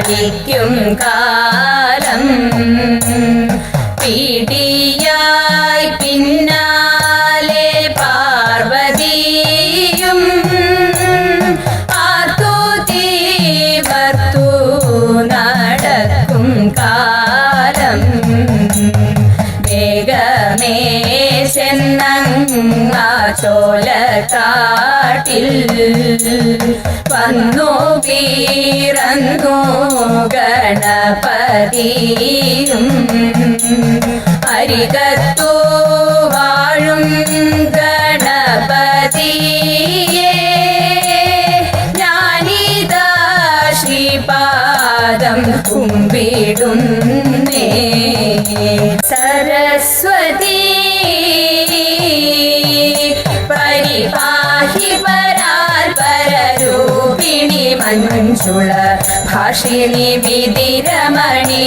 ഭരിക്കും കാലം പീഡിയായി പിന്നാലെ പാർവതിയും ആർത്തു തീവർത്തൂ നടക്കും കാലം വേഗമേ ചെന്നങ്ങാ ചോലക്കാട്ടിൽ വന്നു പിറന്നു ഗണപതിയും അരികത്തു വാഴും ഗണപതിയേ ഞാനിതാ ശ്രീപാദം കുമ്പിടുന്നേ സരസ്വതി പരിപാഹി പരാൽപരരൂപിണി മഞ്ജുള ഭാഷിണി വിധിരമണി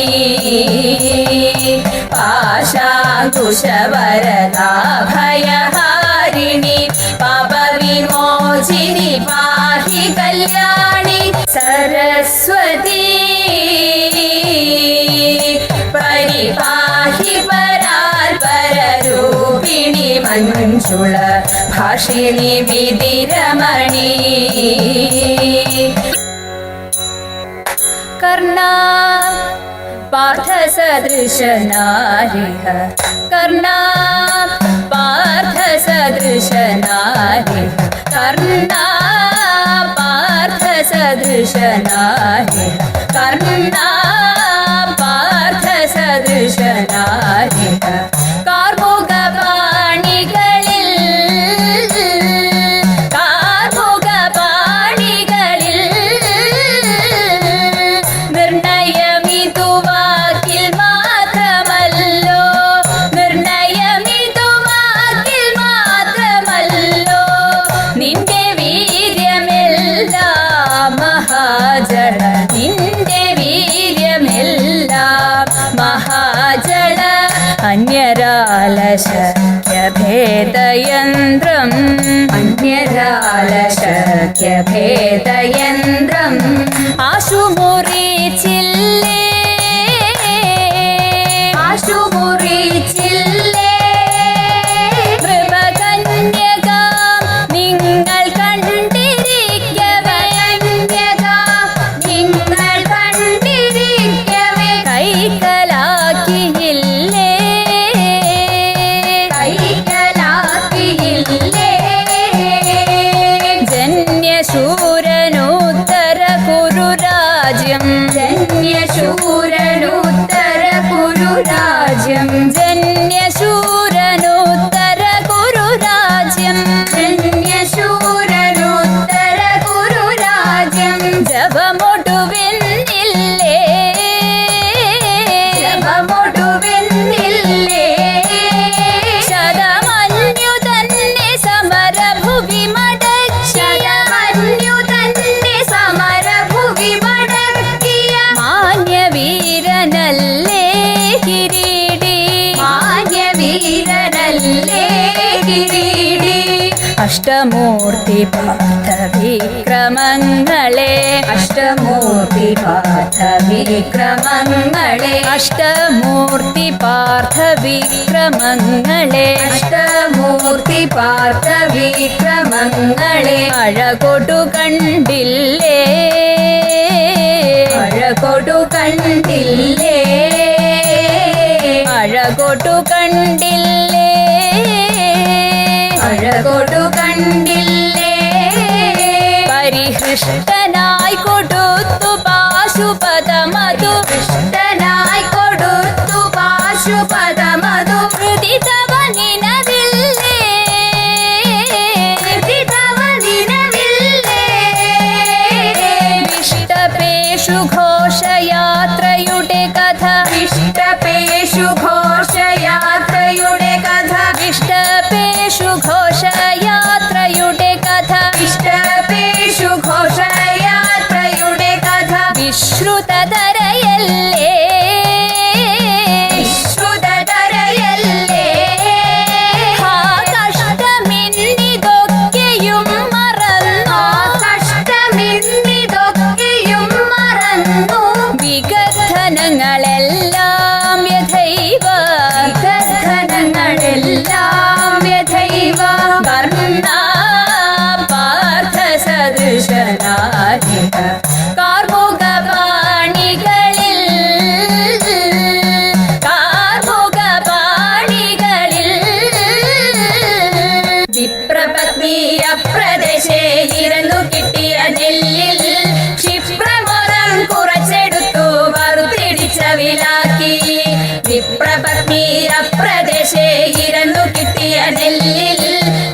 പാശാങ്കുശവരദാഭയഹാരിണി പാപവിമോചിനി പാഹി കല്യാണി സരസ്വതി പരിപാഹി പരാൽപരരൂപിണി മഞ്ജുള ഭാഷിണി വിധിരമണി കർണാ പാർത്ഥസദൃശനാരിഹ കർണാ പാർത്ഥസദൃശനാരിഹ കർണാ പാർത്ഥസദൃശനാരിഹ കർണാ പാർത്ഥസദൃശനാരിഹ അന്യരാലശക്യഭേദയന്ത്രം അന്യരാലശക്യഭേദയന്ത്രം ആശുമുറിച്ചില്ലേ ആശുമുറിച്ചില്ലേ കൃപകന്യകാം നിങ്ങൾ കണ്ടിരിക്കവേ നിങ്ങൾ കണ്ടിരിക്കവേ കൈക്കലാക്കിയില്ലേ ജന്യശൂരനുത്തര കുരുരാജ്യം ജന്യശൂരനുത്തര കുരുരാജ്യം ജന്യശൂരനുത്തര കുരുരാജ്യം ജന്യശൂരനുത്തര കുരുരാജ്യം ജപമൊടുവെന്നില്ലേ ജപമൊടുവെന്നില്ലേ ശതമന്യു തന്നെ സമരഭുവി മാന്യവീരനല്ലേ കിരീടി മാന്യവീരനല്ലേ കിരീടി അഷ്ടമൂർത്തി പാർത്ഥവിക്രമങ്ങളെ അഷ്ടമൂർത്തി പാർത്ഥവിക്രമങ്ങളെ അഷ്ടമൂർത്തി പാർത്ഥവിക്രമങ്ങളെ അഷ്ടമൂർത്തി പാർത്ഥവിക്രമങ്ങളെ അഴകൊടു കണ്ടില്ലേ അഴകൊടു കണ്ടില്ലേ അഴകൊടു കണ്ടില്ലേ അഴകൊടു കണ്ടില്ലേ പരിഹൃഷ്ടനായി കൊടുത്തു പാശുപതമധു ഹൃഷ്ടനായി കൊടുത്തു പാശുപതമധു ഹൃദി തവ നിനവില്ലേ ഹൃദി തവ നിനവില്ലേ വിഷ്ടപേഷു ഘോഷയാത്രയുടെ കഥ വിഷ്ടപേഷു ഘോഷയാത്രയുടെ കഥ വിഷ്ടപേഷു ഘോഷയാത്രയുടെ കഥ വിഷ്ടപേഷു ഘോഷയാത്രയുടെ കഥ വിശ്രുതതരയല്ലേ വിശ്രുതതരയല്ലേ ഹാ കഷ്ടമിന്നിതൊക്കെയും മറന്നു കഷ്ടമിന്നിതൊക്കെയും മറന്നു ധനങ്ങളെല്ലാം യഥൈവ ധനങ്ങളെല്ലാം യഥൈവ വർണ്ണ പാർത്ഥ സദൃശനാരിക കാർമുക പാണികളിൽ വിപ്രപത്നി അപ്രദേശേ ഇരുന്നു കിട്ടിയ നെല്ലിൽ ക്ഷിപ്രമോദം കുറച്ചെടുത്തു വറുത്തിടിച്ച വിലാക്കി വിപ്രപത്നി അപ്രദേശേ ഇരുന്നു കിട്ടിയ നെല്ലിൽ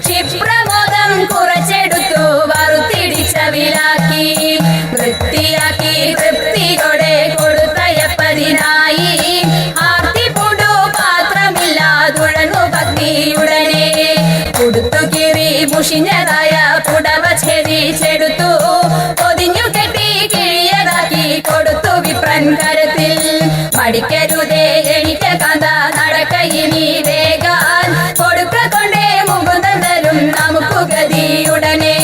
ക്ഷിപ്രമോദം കുറച്ചെടുത്തു വറുത്തിടിച്ച വിലാക്കി വൃത്തിയാക്കി തൃപ്തിയോടെ കൊടുത്തയപ്പതിനായി ആർത്തിപൂടു പാത്രമില്ലാതുഴങ്ങു പത്നിയുടനെ കൊടുത്തു കീറി മുഷിഞ്ഞതായ പുടവ ഛേദിച്ചെടുത്തു പൊതിഞ്ഞു കെട്ടി കിഴിയതാക്കി കൊടുത്തു വിപ്രൻ കരത്തിൽ മടിക്കരുതേ എണിക്ക കാന്ത നടക്കയിനി വേഗാൻ കൊടുക്ക കൊണ്ടേ മുകുന്ദൻ തരും നമുക്കു ഗതിയുടനെ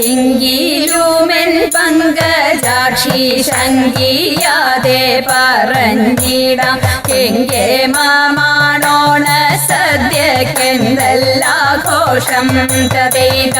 എങ്കിലുമെൻ പങ്കജാക്ഷി ശങ്കിയാതെ പറഞ്ഞിടാം എങ്കെ മാമാണോണ സദ്യക്കെന്തല്ലാഘോഷം തതേക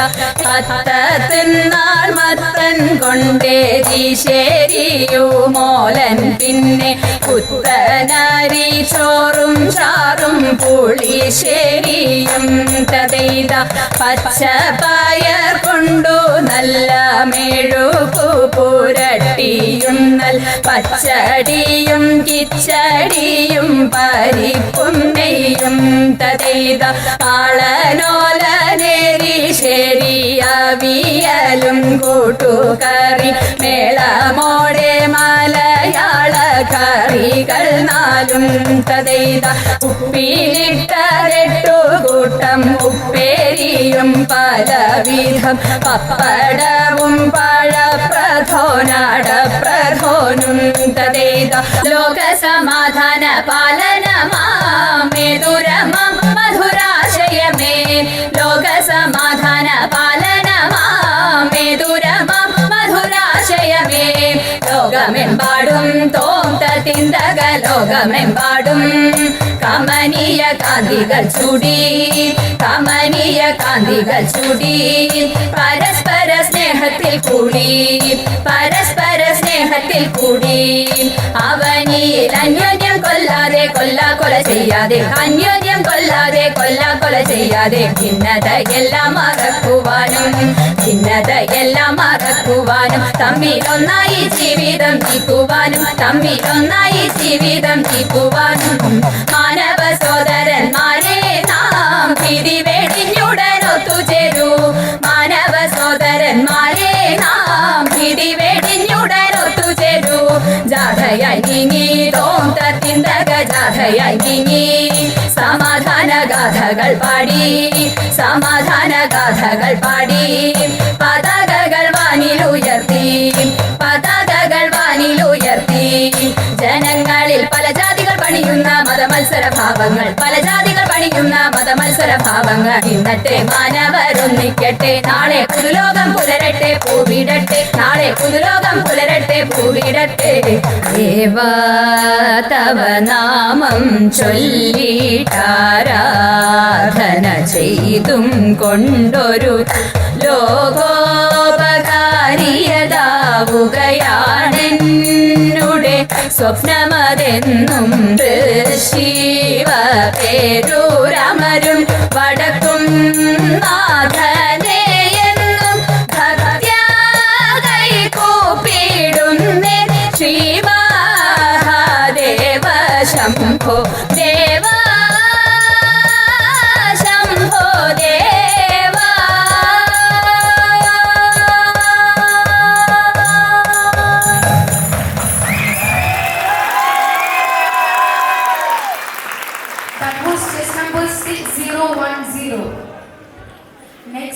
അത്ത തിന്നാൾ മത്തൻ കൊണ്ടേരി ശരിയുമോലൻ പിന്നെ പുത്തനരി ചോറും ചാറും പുളിശ്ശേരിയും തതേത പച്ചപ്പയർ കൊണ്ടു നല്ല മെഴുകു പുരട്ടിയും നൽ പച്ചടിയും കിച്ചടിയും പരിപ്പും നെയ്യും തതേത ആളനോലനേരി ശരിയവിയലും കൂട്ടുകറി മേളമോടെ മലയാള കറികൾ നാലും തതേത ഉപ്പിലിട്ടരട്ടു കൂട്ടം ഉപ്പേരിയും പലവിധം പപ്പടവും പഴപ്രഥോനടപ്രഥോനും തതേത ലോകസമാധാന പാലനമാമേതുരമം മധുരാശയമേ ലോകസമാധാന പാലനമാമേതുരമം മധുരാശയമേ ലോകമെമ്പാടും തോം തിന്തക ലോകമെമ്പാടും കമനീയ കാന്തികൾ ചൂടി കമനീയ കാന്തികൾ ചൂടി പരസ്പര സ്നേഹത്തിൽ കൂടി പരസ്പര സ്നേഹത്തിൽ കൂടി അവനിൽ അന്യോന്യം കൊല്ലാതെ കൊല ചെയ്യാതെ അന്യോന്യം കൊല്ലാതെ കൊല ചെയ്യാതെ ഭിന്നതയെല്ലാം മറക്കുവാനും ഭിന്നതയെല്ലാം മറക്കുവാനും തമ്മിലൊന്നായി ജീവിതം നീക്കുവാനും തമ്മിലൊന്നായി ജീവിതം നീക്കുവാനും മാനവ സോദരന്മാരെ നാം പിരിവേടിഞ്ഞുടൻ ഒത്തുചേരൂ മാനവ സോദരന്മാരെ നാം പിരിവേടിഞ്ഞുടൻ ഒത്തുചേരൂ ജാഥയായി നീങ്ങി തോം തത്തിന്തക ജാഥയായി നീങ്ങി സമാധാന ഗാഥകൾ പാടി സമാധാന ഗാഥകൾ പാടി പതാകകൾ വാനിലുയർത്തി പതാകകൾ വാനിലുയർത്തി ജനങ്ങളിൽ പല ജാതികൾ പണിയുന്ന മതമത്സരഭാവങ്ങൾ പല ജാതികൾ പണിയുന്ന മതമത്സരഭാവങ്ങൾ ഇന്നത്തെ മാനവരൊന്നിക്കട്ടെ നാളെ പുതുലോകം പുലരട്ടെ പൂവിടട്ടെ നാളെ പുതുലോകം പുലരട്ടെ പൂവിടട്ടെ ദേവാ തവ നാമം ചൊല്ലിട്ടാരാധന ചെയ്തും കൊണ്ടൊരു ലോകോപകാരിയതാവുകയാണെന്നുടെ സ്വപ്നമതെന്നും ശിവ പേരൂരമരും വടക്കും നാഥനെ എന്നും ഭക്ത്യാ കൈ കൂപ്പിടുന്നേ ശ്രീമഹാദേവ ശംഭോ ദേവ ശംഭോ ദേവ That was test number 6010. Next